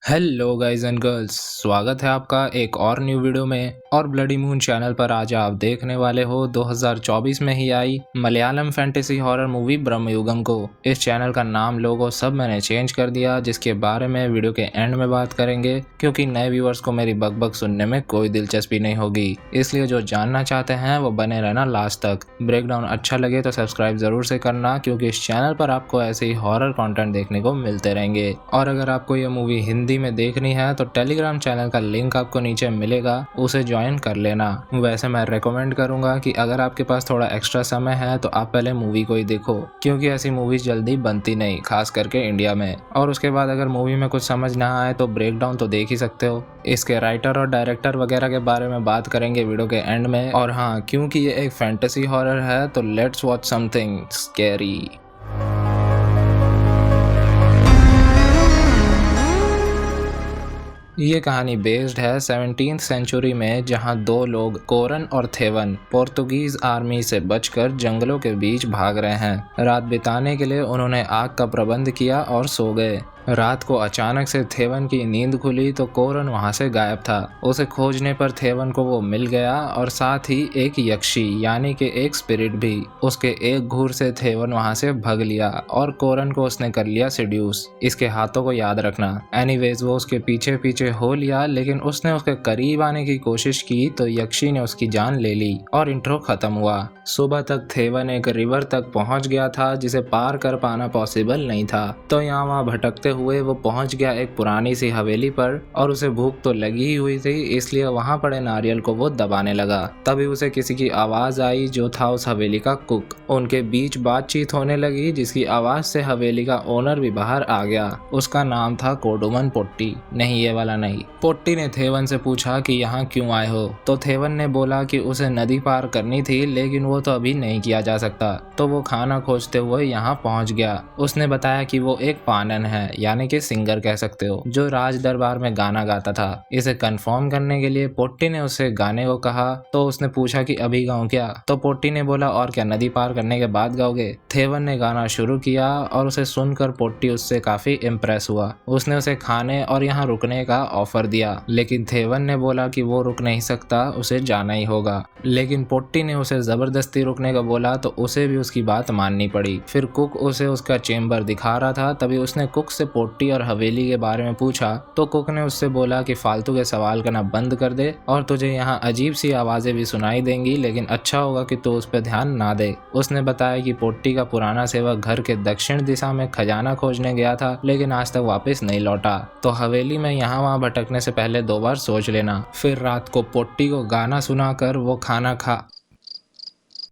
Hello guys and girls, स्वागत है आपका एक और न्यू वीडियो में। और ब्लडी मून चैनल पर आज आप देखने वाले हो 2024 में ही आई Malayalam fantasy horror movie Bramayugam को। इस चैनल का नाम लोगो सब मैंने चेंज कर दिया, जिसके बारे में वीडियो के एंड में बात करेंगे, क्योंकि नए व्यूअर्स को मेरी बकबक सुनने में कोई दिलचस्पी नहीं होगी। इसलिए जो जानना चाहते हैं वो बने रहना लास्ट तक। ब्रेकडाउन अच्छा लगे तो सब्सक्राइब जरूर से करना, क्योंकि इस चैनल पर आपको ऐसे ही हॉरर कंटेंट देखने को मिलते रहेंगे। और अगर आपको ये मूवी हिंदी में देखनी है तो टेलीग्राम चैनल का लिंक आपको नीचे मिलेगा, उसे ज्वाइन कर लेना। वैसे मैं रेकमेंड करूंगा कि अगर आपके पास थोड़ा एक्स्ट्रा समय है तो आप पहले मूवी को ही देखो, क्योंकि ऐसी मूवीज जल्दी बनती नहीं, खास करके इंडिया में। और उसके बाद अगर मूवी में कुछ समझ ना आए तो ब्रेकडाउन तो देख ही सकते हो। इसके राइटर और डायरेक्टर वगैरह के बारे में बात करेंगे वीडियो के एंड में। और हाँ, क्योंकि ये एक फैंटेसी हॉरर है तो लेट्स वॉच समथिंग स्कैरी। ये कहानी बेस्ड है 17th सेंचुरी में, जहां दो लोग कोरन और थेवन पोर्तुगीज आर्मी से बचकर जंगलों के बीच भाग रहे हैं। रात बिताने के लिए उन्होंने आग का प्रबंध किया और सो गए। रात को अचानक से थेवन की नींद खुली तो कोरन वहां से गायब था। उसे खोजने पर थेवन को वो मिल गया और साथ ही एक यक्षी यानी कि एक स्पिरिट भी। उसके एक घूर से थेवन वहां से भग लिया और कोरन को उसने कर लिया सिड्यूस। इसके हाथों को याद रखना। एनीवेज वो उसके पीछे पीछे हो लिया, लेकिन उसने उसके करीब आने की कोशिश की तो यक्षी ने उसकी जान ले ली और इंट्रो खत्म हुआ। सुबह तक थेवन एक रिवर तक पहुंच गया था जिसे पार कर पाना पॉसिबल नहीं था। तो यहाँ वहाँ भटकते हुए वो पहुंच गया एक पुरानी सी हवेली पर, और उसे भूख तो लगी ही हुई थी, इसलिए वहां पड़े नारियल को वो दबाने लगा। तभी उसे किसी की आवाज आई, जो था उस हवेली का कुक। उनके बीच बातचीत होने लगी, जिसकी आवाज से हवेली का ओनर भी बाहर आ गया। उसका नाम था कोडुमन पोट्टी। नहीं, ये वाला नहीं। पोट्टी ने थेवन से पूछा कि यहाँ क्यों आए हो, तो थेवन ने बोला कि उसे नदी पार करनी थी, लेकिन वो तो अभी नहीं किया जा सकता। तो वो खाना खोजते हुए यहाँ पहुँच गया। उसने बताया कि वो एक पानन है, यानी कि सिंगर कह सकते हो, जो राज दरबार में गाना गाता था। इसे कंफर्म करने के लिए पोट्टी ने उसे गाने को कहा, तो उसने पूछा कि अभी गाऊं क्या, तो पोट्टी ने बोला और क्या, नदी पार करने के बाद गाओगे। थेवन ने गाना शुरू किया और उसे सुनकर पोट्टी उससे काफी इम्प्रेस हुआ। उसने उसे खाने और यहाँ रुकने का ऑफर दिया, लेकिन थेवन ने बोला कि वो रुक नहीं सकता, उसे जाना ही होगा। लेकिन पोट्टी ने उसे जबरदस्ती रुकने का बोला तो उसे भी उसकी बात माननी पड़ी। फिर कुक उसे उसका चेम्बर दिखा रहा था, तभी उसने कुक से पोट्टी और हवेली के बारे में पूछा, तो कुक ने उससे बोला कि फालतू के सवाल करना बंद कर दे, और तुझे यहाँ अजीब सी आवाजें भी सुनाई देंगी, लेकिन अच्छा होगा कि तू उस पर ध्यान ना दे। उसने बताया कि पोट्टी का पुराना सेवक घर के दक्षिण दिशा में खजाना खोजने गया था, लेकिन आज तक वापस नहीं लौटा। तो हवेली में यहाँ वहाँ भटकने से पहले 2 बार सोच लेना। फिर रात को पोट्टी को गाना सुनाकर वो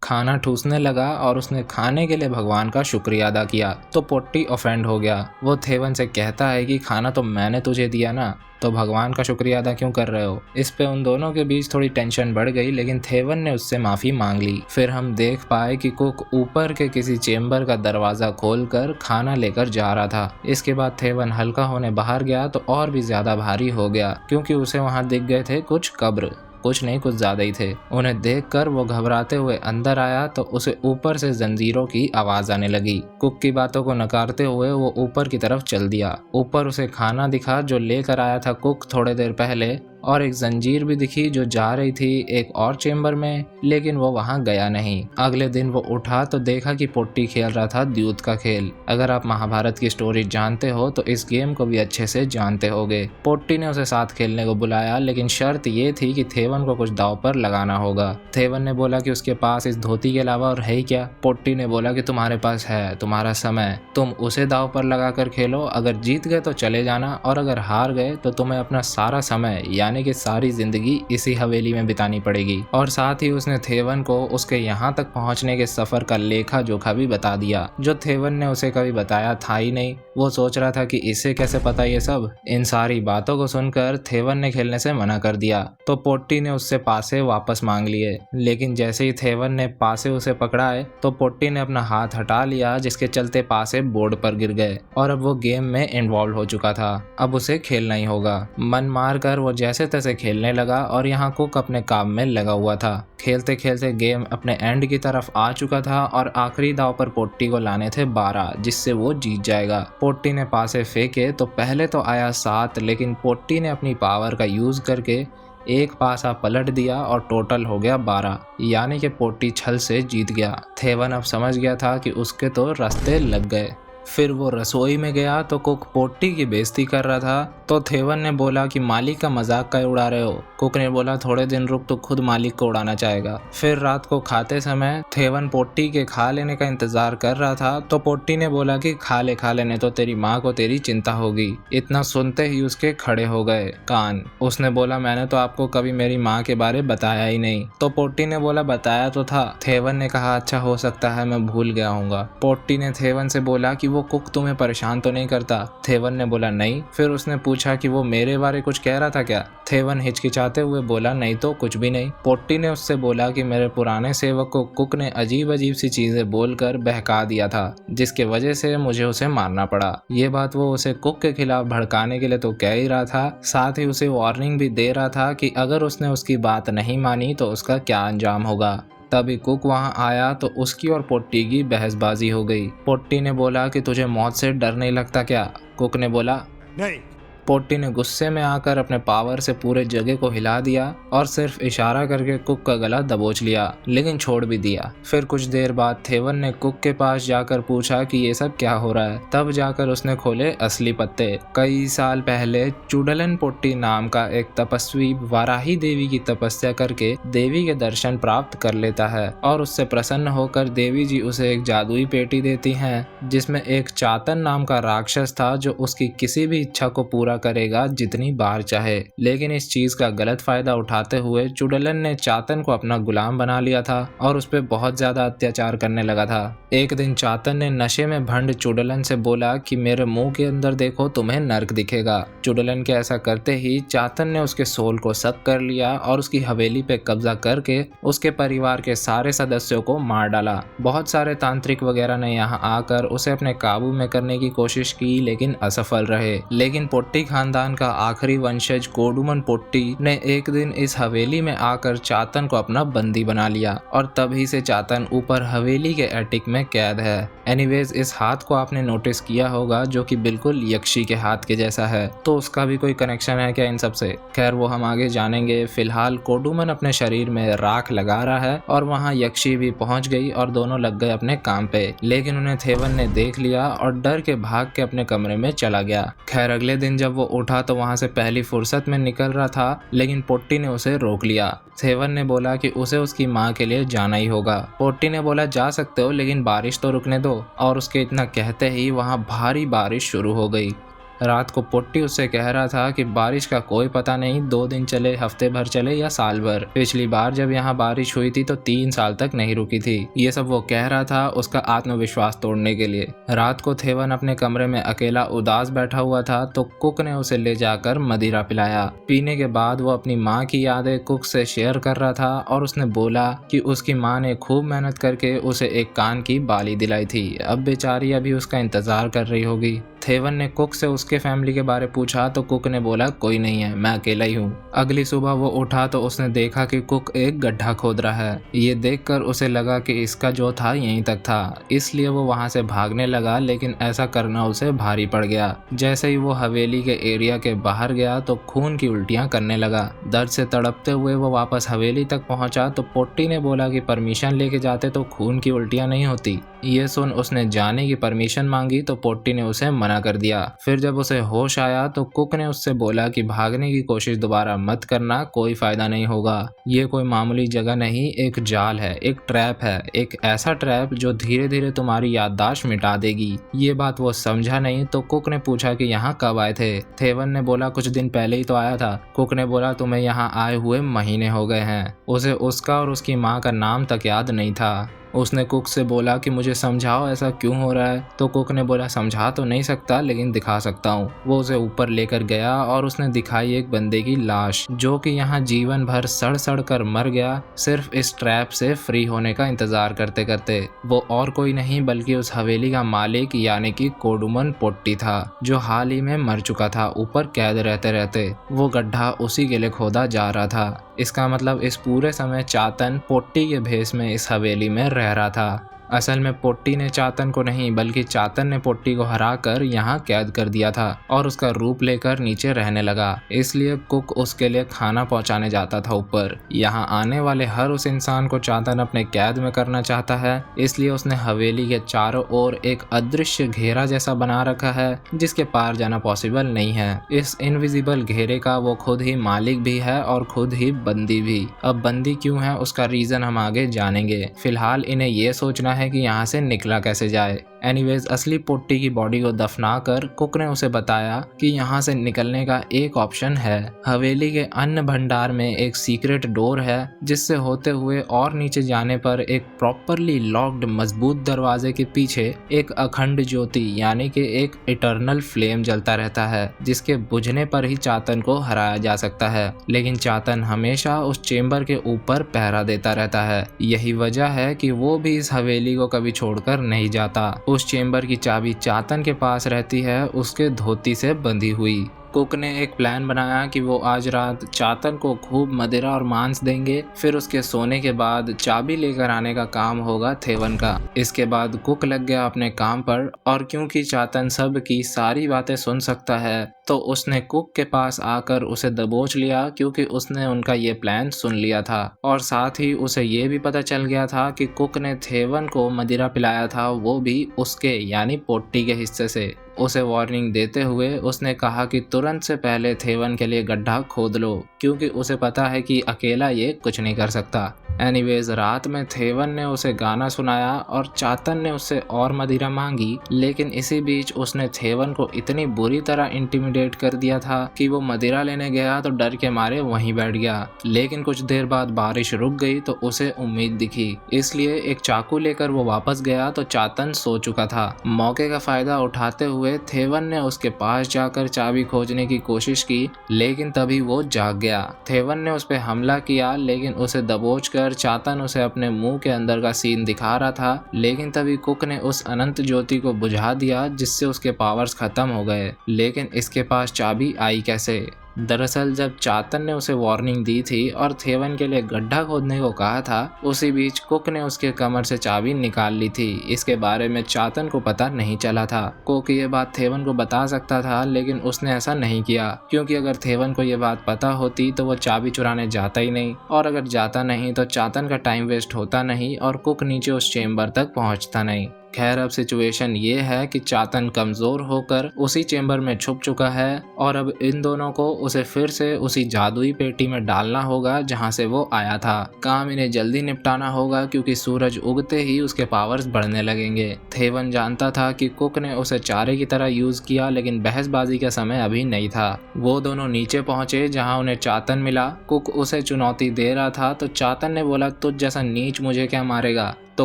खाना ठूसने लगा और उसने खाने के लिए भगवान का शुक्रिया अदा किया। तो पोट्टी ऑफेंड हो गया। वो थेवन से कहता है कि खाना तो मैंने तुझे दिया ना, तो भगवान का शुक्रिया अदा क्यों कर रहे हो। इस पे उन दोनों के बीच थोड़ी टेंशन बढ़ गई, लेकिन थेवन ने उससे माफी मांग ली। फिर हम देख पाए कि कुक ऊपर के किसी चेम्बर का दरवाजा खोलकर खाना लेकर जा रहा था। इसके बाद थेवन हल्का होने बाहर गया तो और भी ज्यादा भारी हो गया, क्योंकि उसे वहां दिख गए थे कुछ कब्र। कुछ नहीं, कुछ ज्यादा ही थे। उन्हें देखकर वो घबराते हुए अंदर आया तो उसे ऊपर से जंजीरों की आवाज आने लगी। कुक की बातों को नकारते हुए वो ऊपर की तरफ चल दिया। ऊपर उसे खाना दिखा जो लेकर आया था कुक थोड़े देर पहले, और एक जंजीर भी दिखी जो जा रही थी एक और चेम्बर में, लेकिन वो वहां गया नहीं। अगले दिन वो उठा तो देखा कि पोट्टी खेल रहा था द्यूत का खेल। अगर आप महाभारत की स्टोरी जानते हो तो इस गेम को भी अच्छे से जानते होगे। पोट्टी ने उसे साथ खेलने को बुलाया, लेकिन शर्त ये थी कि थेवन को कुछ दांव पर लगाना होगा। थेवन ने बोला कि उसके पास इस धोती के अलावा और है ही क्या। पोट्टी ने बोला कि तुम्हारे पास है तुम्हारा समय, तुम उसे दांव पर लगाकर खेलो। अगर जीत गए तो चले जाना, और अगर हार गए तो तुम्हें अपना सारा समय यानी कि सारी जिंदगी इसी हवेली में बितानी पड़ेगी। और साथ ही उसने थेवन को उसके यहाँ तक पहुँचने के सफर का लेखा जोखा भी बता दिया, जो थेवन ने उसे कभी बताया था ही नहीं। वो सोच रहा था कि इसे कैसे पता ये सब। इन सारी बातों को सुनकर थेवन ने खेलने से मना कर दिया, तो पोट्टी ने उससे पासे वापस मांग लिए। लेकिन जैसे ही थेवन ने पासे उसे पकड़ाए तो पोट्टी ने अपना हाथ हटा लिया, जिसके चलते पासे बोर्ड पर गिर गए और अब वो गेम में इन्वॉल्व हो चुका था। अब उसे खेलना ही होगा। मन मार कर वो जैसे जैसे तैसे खेलने लगा और यहाँ कुक अपने काम में लगा हुआ था। खेलते खेलते गेम अपने एंड की तरफ आ चुका था और आखिरी दाव पर पोट्टी को लाने थे 12, जिससे वो जीत जाएगा। पोट्टी ने पासे फेंके तो पहले तो आया 7, लेकिन पोट्टी ने अपनी पावर का यूज करके एक पासा पलट दिया और टोटल हो गया 12, यानी कि पोट्टी छल से जीत गया। थेवन अब समझ गया था कि उसके तो रास्ते लग गए। फिर वो रसोई में गया तो कुक पोट्टी की बेइज्जती कर रहा था, तो थेवन ने बोला कि मालिक का मजाक का उड़ा रहे हो। कुक ने बोला थोड़े दिन रुक तो खुद मालिक को उड़ाना चाहेगा। फिर रात को खाते समय थेवन पोट्टी के खा लेने का इंतजार कर रहा था, तो पोट्टी ने बोला कि खा लेने तो तेरी माँ को तेरी चिंता होगी। इतना सुनते ही उसके खड़े हो गए कान। उसने बोला मैंने तो आपको कभी मेरी माँ के बारे बताया ही नहीं। तो पोट्टी ने बोला बताया तो था। थेवन ने कहा अच्छा हो सकता है मैं भूल गया हूँगा। पोट्टी ने थेवन से बोला कि वो कुक तुम्हें परेशान तो नहीं करता। थेवन ने बोला नहीं। फिर उसने पूछा कि वो मेरे बारे कुछ कह रहा था क्या। थेवन हिचकिचाते हुए बोला नहीं तो कुछ भी नहीं। पोट्टी ने उससे बोला कि मेरे पुराने सेवक को कुक ने अजीब अजीब सी चीजें बोलकर बहका दिया था, जिसके वजह से मुझे उसे मारना पड़ा। ये बात वो उसे कुक के खिलाफ भड़काने के लिए तो कह ही रहा था, साथ ही उसे वार्निंग भी दे रहा था कि अगर उसने उसकी बात नहीं मानी तो उसका क्या अंजाम होगा। तभी कुक वहां आया तो उसकी और पोट्टी की बहसबाजी हो गई। पोट्टी ने बोला कि तुझे मौत से डर नहीं लगता क्या। कुक ने बोला नहीं। पोट्टी ने गुस्से में आकर अपने पावर से पूरे जगह को हिला दिया और सिर्फ इशारा करके कुक का गला दबोच लिया, लेकिन छोड़ भी दिया। फिर कुछ देर बाद थेवन ने कुक के पास जाकर पूछा कि ये सब क्या हो रहा है। तब जाकर उसने खोले असली पत्ते। कई साल पहले चुडलन पोट्टी नाम का एक तपस्वी वाराही देवी की तपस्या करके देवी के दर्शन प्राप्त कर लेता है और उससे प्रसन्न होकर देवी जी उसे एक जादुई पेटी देती हैं, जिसमें एक चातन नाम का राक्षस था जो उसकी किसी भी इच्छा को पूरा करेगा जितनी बार चाहे। लेकिन इस चीज का गलत फायदा उठाते हुए चुडलन ने चातन को अपना गुलाम बना लिया था और उस पर बहुत ज्यादा अत्याचार करने लगा था। एक दिन चातन ने नशे में भंड चुडलन से बोला कि मेरे मुंह के अंदर देखो तुम्हें नर्क दिखेगा। चुडलन के ऐसा करते ही चातन ने उसके सोल को सक कर लिया और उसकी हवेली पे कब्जा करके उसके परिवार के सारे सदस्यों को मार डाला। बहुत सारे तांत्रिक वगैरह ने यहाँ आकर उसे अपने काबू में करने की कोशिश की, लेकिन असफल रहे। लेकिन पोट्टी खानदान का आखिरी वंशज कोडुमन पोट्टी ने एक दिन इस हवेली में आकर चातन को अपना बंदी बना लिया और तभी से चातन ऊपर हवेली के एटिक में कैद है। एनीवेज इस हाथ को आपने नोटिस किया होगा जो कि बिल्कुल यक्षी के हाथ के जैसा है, तो उसका भी कोई कनेक्शन है क्या इन सब से? खैर वो हम आगे जानेंगे। फिलहाल कोडुमन अपने शरीर में राख लगा रहा है और वहाँ यक्षी भी पहुंच गई और दोनों लग गए अपने काम पे, लेकिन उन्हें थेवन ने देख लिया और डर के भाग के अपने कमरे में चला गया। खैर अगले दिन जब वो उठा तो वहां से पहली फुर्सत में निकल रहा था, लेकिन पोट्टी ने उसे रोक लिया। थेवन ने बोला कि उसे उसकी माँ के लिए जाना ही होगा। पोट्टी ने बोला जा सकते हो, लेकिन बारिश तो रुकने दो। और उसके इतना कहते ही वहां भारी बारिश शुरू हो गई। रात को पोट्टी उससे कह रहा था कि बारिश का कोई पता नहीं, 2 दिन चले, हफ्ते भर चले या साल भर। पिछली बार जब यहाँ बारिश हुई थी तो 3 साल तक नहीं रुकी थी। ये सब वो कह रहा था उसका आत्मविश्वास तोड़ने के लिए। रात को थेवन अपने कमरे में अकेला उदास बैठा हुआ था तो कुक ने उसे ले जाकर मदिरा पिलाया। पीने के बाद वो अपनी माँ की यादें कुक से शेयर कर रहा था और उसने बोला कि उसकी माँ ने खूब मेहनत करके उसे एक कान की बाली दिलाई थी, अब बेचारी अभी उसका इंतजार कर रही होगी। थेवन ने कुक से उसके फैमिली के बारे पूछा तो कुक ने बोला कोई नहीं है, मैं अकेला ही हूँ। अगली सुबह वो उठा तो उसने देखा कि कुक एक गड्ढा खोद रहा है। ये देखकर उसे लगा कि इसका जो था यहीं तक था, इसलिए वो वहां से भागने लगा, लेकिन ऐसा करना उसे भारी पड़ गया। जैसे ही वो हवेली के एरिया के बाहर गया तो खून की उल्टियां करने लगा। दर्द से तड़पते हुए वो वापस हवेली तक पहुंचा तो पोट्टी ने बोला कि परमिशन लेके जाते तो खून की उल्टियां नहीं होती। ये सुन उसने जाने की परमिशन मांगी तो पोट्टी ने उसे मना कर दिया। फिर जब उसे होश आया तो कुक ने उससे बोला कि भागने की कोशिश दोबारा मत करना, कोई फायदा नहीं होगा। ये कोई मामूली जगह नहीं, एक जाल है, एक ट्रैप है, एक ऐसा ट्रैप जो धीरे धीरे तुम्हारी याददाश्त मिटा देगी। ये बात वो समझा नहीं तो कुक ने पूछा कि यहाँ कब आए थे। थेवन ने बोला कुछ दिन पहले ही तो आया था। कुक ने बोला तुम्हें यहाँ आए हुए महीने हो गए हैं। उसे उसका और उसकी माँ का नाम तक याद नहीं था। उसने कुक से बोला कि मुझे समझाओ ऐसा क्यों हो रहा है। तो कुक ने बोला समझा तो नहीं सकता लेकिन दिखा सकता हूँ। वो उसे ऊपर लेकर गया और उसने दिखाई एक बंदे की लाश जो कि यहाँ जीवन भर सड़ सड़ कर मर गया, सिर्फ इस ट्रैप से फ्री होने का इंतजार करते करते। वो और कोई नहीं बल्कि उस हवेली का मालिक यानी कि कोडुमन पोट्टी था, जो हाल ही में मर चुका था ऊपर कैद रहते रहते। वो गड्ढा उसी के लिए खोदा जा रहा था। इसका मतलब इस पूरे समय चातन पोट्टी के भेष में इस हवेली में रह रहा था। असल में पोट्टी ने चातन को नहीं बल्कि चातन ने पोट्टी को हराकर यहाँ कैद कर दिया था और उसका रूप लेकर नीचे रहने लगा। इसलिए कुक उसके लिए खाना पहुँचाने जाता था ऊपर। यहाँ आने वाले हर उस इंसान को चातन अपने कैद में करना चाहता है, इसलिए उसने हवेली के चारों ओर एक अदृश्य घेरा जैसा बना रखा है जिसके पार जाना पॉसिबल नहीं है। इस इनविजिबल घेरे का वो खुद ही मालिक भी है और खुद ही बंदी भी। अब बंदी क्यों है उसका रीजन हम आगे जानेंगे। फिलहाल इन्हें ये सोचना है कि यहाँ से निकला कैसे जाए। एनीवेज असली पोट्टी की बॉडी को दफनाकर कुक ने उसे बताया कि यहाँ से निकलने का एक ऑप्शन है। हवेली के अन्न भंडार में एक सीक्रेट डोर है जिससे होते हुए और नीचे जाने पर एक प्रॉपरली लॉक्ड मजबूत दरवाजे के पीछे एक अखंड ज्योति यानी कि एक इटर्नल फ्लेम जलता रहता है जिसके बुझने पर ही चातन को हराया जा सकता है। लेकिन चातन हमेशा उस चेम्बर के ऊपर पहरा देता रहता है। यही वजह है कि वो भी इस हवेली को कभी छोड़कर नहीं जाता। उस चेम्बर की चाबी चातन के पास रहती है उसके धोती से बंधी हुई। कुक ने एक प्लान बनाया कि वो आज रात चातन को खूब मदिरा और मांस देंगे, फिर उसके सोने के बाद चाबी लेकर आने का काम होगा थेवन का। इसके बाद कुक लग गया अपने काम पर और क्योंकि चातन सब की सारी बातें सुन सकता है तो उसने कुक के पास आकर उसे दबोच लिया क्योंकि उसने उनका ये प्लान सुन लिया था और साथ ही उसे ये भी पता चल गया था कि कुक ने थेवन को मदिरा पिलाया था वो भी उसके यानी पोट्टी के हिस्से से। उसे वार्निंग देते हुए उसने कहा कि तुरंत से पहले थेवन के लिए गड्ढा खोद लो क्योंकि उसे पता है कि अकेला ये कुछ नहीं कर सकता। एनीवेज रात में थेवन ने उसे गाना सुनाया और चातन ने उससे और मदिरा मांगी, लेकिन इसी बीच उसने थेवन को इतनी बुरी तरह इंटिमिडेट कर दिया था कि वो मदिरा लेने गया तो डर के मारे वहीं बैठ गया। लेकिन कुछ देर बाद बारिश रुक गई तो उसे उम्मीद दिखी, इसलिए एक चाकू लेकर वो वापस गया तो चातन सो चुका था। मौके का फायदा उठाते हुए थेवन ने उसके पास जाकर चाबी खोजने की कोशिश की, लेकिन तभी वो जाग गया। थेवन ने उस पर हमला किया लेकिन उसे दबोच कर चातन उसे अपने मुंह के अंदर का सीन दिखा रहा था, लेकिन तभी कुक ने उस अनंत ज्योति को बुझा दिया जिससे उसके पावर्स खत्म हो गए। लेकिन इसके पास चाबी आई कैसे? दरअसल जब चातन ने उसे वार्निंग दी थी और थेवन के लिए गड्ढा खोदने को कहा था, उसी बीच कुक ने उसके कमर से चाबी निकाल ली थी। इसके बारे में चातन को पता नहीं चला था। कुक ये बात थेवन को बता सकता था लेकिन उसने ऐसा नहीं किया क्योंकि अगर थेवन को ये बात पता होती तो वो चाबी चुराने जाता ही नहीं, और अगर जाता नहीं तो चातन का टाइम वेस्ट होता नहीं और कुक नीचे उस चेम्बर तक पहुंचता नहीं। खैर अब सिचुएशन ये है कि चातन कमजोर होकर उसी चेम्बर में छुप चुका है और अब इन दोनों को उसे फिर से उसी जादुई पेटी में डालना होगा जहां से वो आया था। काम इन्हें जल्दी निपटाना होगा क्योंकि सूरज उगते ही उसके पावर्स बढ़ने लगेंगे। थेवन जानता था कि कुक ने उसे चारे की तरह यूज किया लेकिन बहसबाजी का समय अभी नहीं था। वो दोनों नीचे पहुंचे जहाँ उन्हें चातन मिला। कुक उसे चुनौती दे रहा था तो चातन ने बोला तुझ जैसा नीच मुझे क्या मारेगा? तो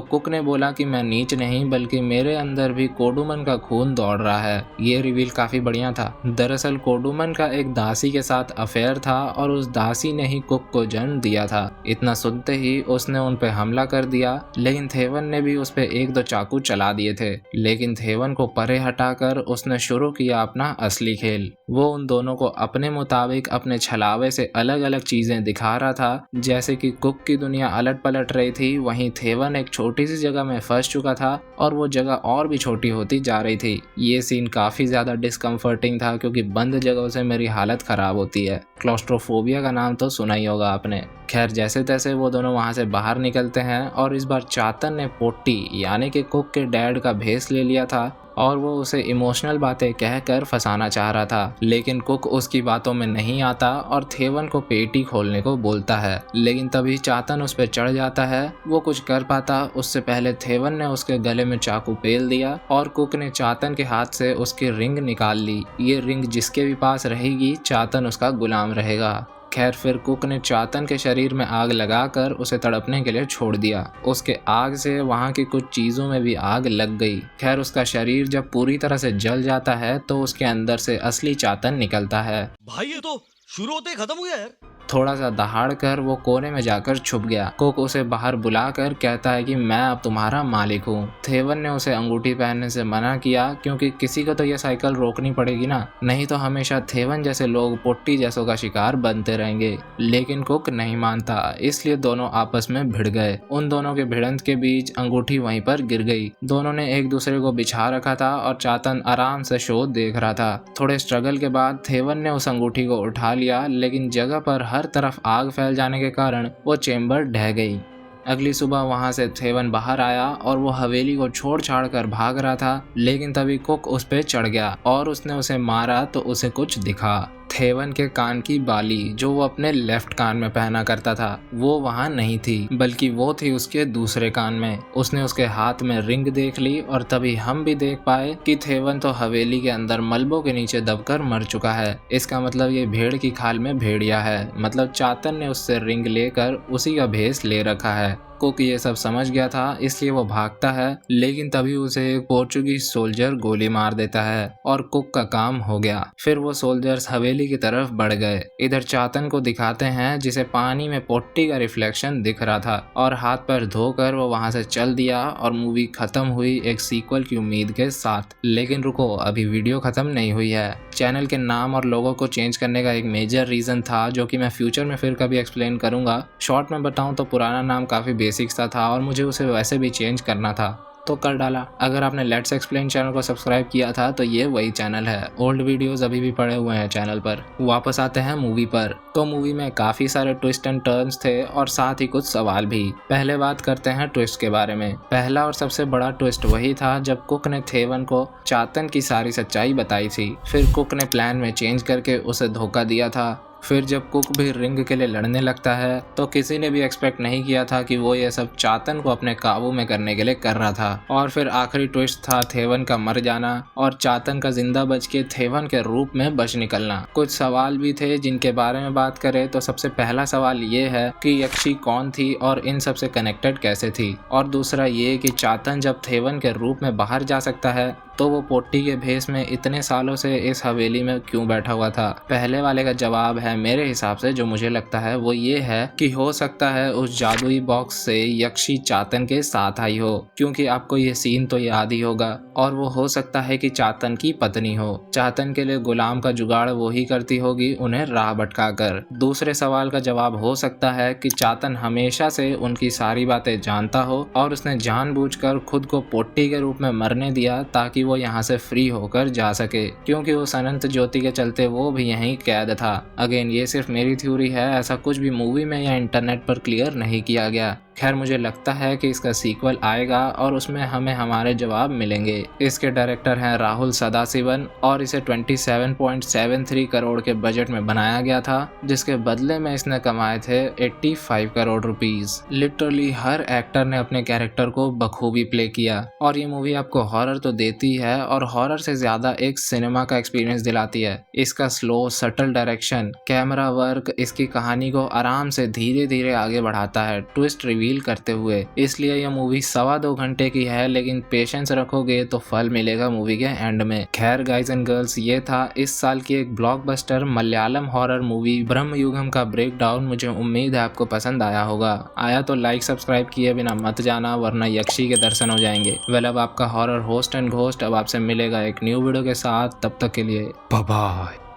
कुक ने बोला कि मैं नीच नहीं बल्कि मेरे अंदर भी कोडुमन का खून दौड़ रहा है। ये रिवील काफी बढ़िया था। दरअसल कोडुमन का एक दासी के साथ अफेयर था और उस दासी ने ही कुक को जन्म दिया था। इतना सुनते ही उसने उन पे हमला कर दिया, लेकिन थेवन ने भी उस पे एक दो चाकू चला दिए थे। लेकिन थेवन को परे हटाकर उसने शुरू किया अपना असली खेल। वो उन दोनों को अपने मुताबिक अपने छलावे से अलग अलग चीजें दिखा रहा था। जैसे कि कुक की दुनिया अलट पलट रही थी, वहीं थेवन एक छोटी सी जगह में फंस चुका था और वो जगह और भी छोटी होती जा रही थी। ये सीन काफी ज्यादा डिस्कम्फर्टिंग था क्योंकि बंद जगहों से मेरी हालत खराब होती है। क्लॉस्ट्रोफोबिया का नाम तो सुना ही होगा आपने। खैर जैसे तैसे वो दोनों वहां से बाहर निकलते हैं और इस बार चातन ने पोट्टी यानी कि कुक के डैड का भेस ले लिया था और वो उसे इमोशनल बातें कहकर फंसाना चाह रहा था। लेकिन कुक उसकी बातों में नहीं आता और थेवन को पेटी खोलने को बोलता है, लेकिन तभी चातन उस पर चढ़ जाता है। वो कुछ कर पाता उससे पहले थेवन ने उसके गले में चाकू पेल दिया और कुक ने चातन के हाथ से उसकी रिंग निकाल ली। ये रिंग जिसके भी पास रहेगी चातन उसका गुलाम रहेगा। खैर फिर कुक ने चातन के शरीर में आग लगाकर उसे तड़पने के लिए छोड़ दिया। उसके आग से वहाँ की कुछ चीजों में भी आग लग गई। खैर उसका शरीर जब पूरी तरह से जल जाता है तो उसके अंदर से असली चातन निकलता है। भाई ये तो शुरू होते ही खत्म हो गया यार। थोड़ा सा दहाड़ कर वो कोने में जाकर छुप गया। कुक उसे बाहर बुलाकर कहता है कि मैं अब तुम्हारा मालिक हूँ। थेवन ने उसे अंगूठी पहनने से मना किया क्योंकि किसी को तो ये साइकिल रोकनी पड़ेगी ना, नहीं तो हमेशा थेवन जैसे लोग पोट्टी जैसों का शिकार बनते रहेंगे। लेकिन कुक नहीं मानता, इसलिए दोनों आपस में भिड़ गए। उन दोनों के भिड़ंत के बीच अंगूठी वहीं पर गिर गई। दोनों ने एक दूसरे को बिछा रखा था और चातन आराम से शो देख रहा था। थोड़े स्ट्रगल के बाद थेवन ने उस अंगूठी को उठा लिया, लेकिन जगह पर हर तरफ आग फैल जाने के कारण वो चेम्बर ढह गई। अगली सुबह वहां से थेवन बाहर आया और वो हवेली को छोड़ छाड़ कर भाग रहा था, लेकिन तभी कुक उस पे चढ़ गया और उसने उसे मारा तो उसे कुछ दिखा। थेवन के कान की बाली जो वो अपने लेफ्ट कान में पहना करता था वो वहां नहीं थी, बल्कि वो थी उसके दूसरे कान में। उसने उसके हाथ में रिंग देख ली और तभी हम भी देख पाए कि थेवन तो हवेली के अंदर मलबों के नीचे दबकर मर चुका है। इसका मतलब ये भेड़ की खाल में भेड़िया है, मतलब चातन ने उससे रिंग लेकर उसी का भेस ले रखा है। कुक ये सब समझ गया था, इसलिए वो भागता है, लेकिन तभी उसे एक पोर्चुगीज सोल्जर गोली मार देता है और कुक का काम हो गया। फिर वो सोल्जर्स हवेली की तरफ बढ़ गए। इधर चातन को दिखाते हैं जिसे पानी में पोट्टी का रिफ्लेक्शन दिख रहा था और हाथ पैर धोकर वो वहां से चल दिया और मूवी खत्म हुई एक सीक्वल की उम्मीद के साथ। लेकिन रुको, अभी वीडियो खत्म नहीं हुई है। चैनल के नाम और लोगो को चेंज करने का एक मेजर रीजन था जो कि मैं फ्यूचर में फिर कभी एक्सप्लेन करूंगा। शॉर्ट में बताऊं तो पुराना नाम काफी बेसिक सा था और मुझे उसे वैसे भी चेंज करना था तो कर डाला। अगर आपने लेट्स एक्सप्लेन चैनल को सब्सक्राइब किया था तो ये वही चैनल है। ओल्ड वीडियोस अभी भी पड़े हुए हैं चैनल पर। वापस आते हैं मूवी पर। तो मूवी में काफी सारे ट्विस्ट एंड टर्न्स थे और साथ ही कुछ सवाल भी। पहले बात करते हैं ट्विस्ट के बारे में। पहला और सबसे बड़ा ट्विस्ट वही था जब कुक ने थेवन को चातन की सारी सच्चाई बताई थी। फिर कुक ने प्लान में चेंज करके उसे धोखा दिया था। फिर जब कुक भी रिंग के लिए लड़ने लगता है तो किसी ने भी एक्सपेक्ट नहीं किया था कि वो ये सब चातन को अपने काबू में करने के लिए कर रहा था। और फिर आखिरी ट्विस्ट था थेवन का मर जाना और चातन का जिंदा बच के थेवन के रूप में बच निकलना। कुछ सवाल भी थे जिनके बारे में बात करें तो सबसे पहला सवाल ये है कि यक्षी कौन थी और इन सब से कनेक्टेड कैसे थी, और दूसरा ये कि चातन जब थेवन के रूप में बाहर जा सकता है तो वो पोट्टी के भेस में इतने सालों से इस हवेली में क्यों बैठा हुआ था। पहले वाले का जवाब है मेरे हिसाब से, जो मुझे लगता है वो ये है कि हो सकता है उस जादुई बॉक्स से यक्षी चातन के साथ आई हो, क्योंकि आपको ये सीन तो याद ही होगा। और वो हो सकता है कि चातन की पत्नी हो। चातन के लिए गुलाम का जुगाड़ वो ही करती होगी, उन्हें राह भटका कर। दूसरे सवाल का जवाब हो सकता है कि चातन हमेशा से उनकी सारी बातें जानता हो और उसने जानबूझकर खुद को पोट्टी के रूप में मरने दिया ताकि वो यहाँ से फ्री होकर जा सके, क्योंकि उस अनंत ज्योति के चलते वो भी यहीं कैद था। अगेन ये सिर्फ मेरी थ्योरी है, ऐसा कुछ भी मूवी में या इंटरनेट पर क्लियर नहीं किया गया। खैर मुझे लगता है कि इसका सीक्वल आएगा और उसमें हमें हमारे जवाब मिलेंगे। इसके डायरेक्टर हैं राहुल सदाशिवन और इसे 27.73 करोड़ के बजट में बनाया गया था, जिसके बदले में इसने कमाए थे 85 करोड़ रुपीस। लिटरली हर एक्टर ने अपने कैरेक्टर को बखूबी प्ले किया और ये मूवी आपको हॉरर तो देती है और हॉरर से ज्यादा एक सिनेमा का एक्सपीरियंस दिलाती है। इसका slow subtle direction, camera work इसकी कहानी को आराम से धीरे धीरे आगे बढ़ाता है, ट्विस्ट रिवील करते हुए। इसलिए यह मूवी 2.25 घंटे की है, लेकिन पेशेंस रखोगे तो फल मिलेगा मूवी के एंड में। खैर गाइज एंड गर्ल्स, ये था इस साल की एक blockbuster Malayalam horror movie Bramayugam का ब्रेकडाउन। मुझे उम्मीद है आपको पसंद आया होगा। आया तो लाइक सब्सक्राइब किए बिना मत जाना, वरना यक्षी के दर्शन हो जाएंगे। वेल अब आपका हॉरर होस्ट एंड घोस्ट अब आपसे मिलेगा एक न्यू वीडियो के साथ। तब तक के लिए बाय बाय।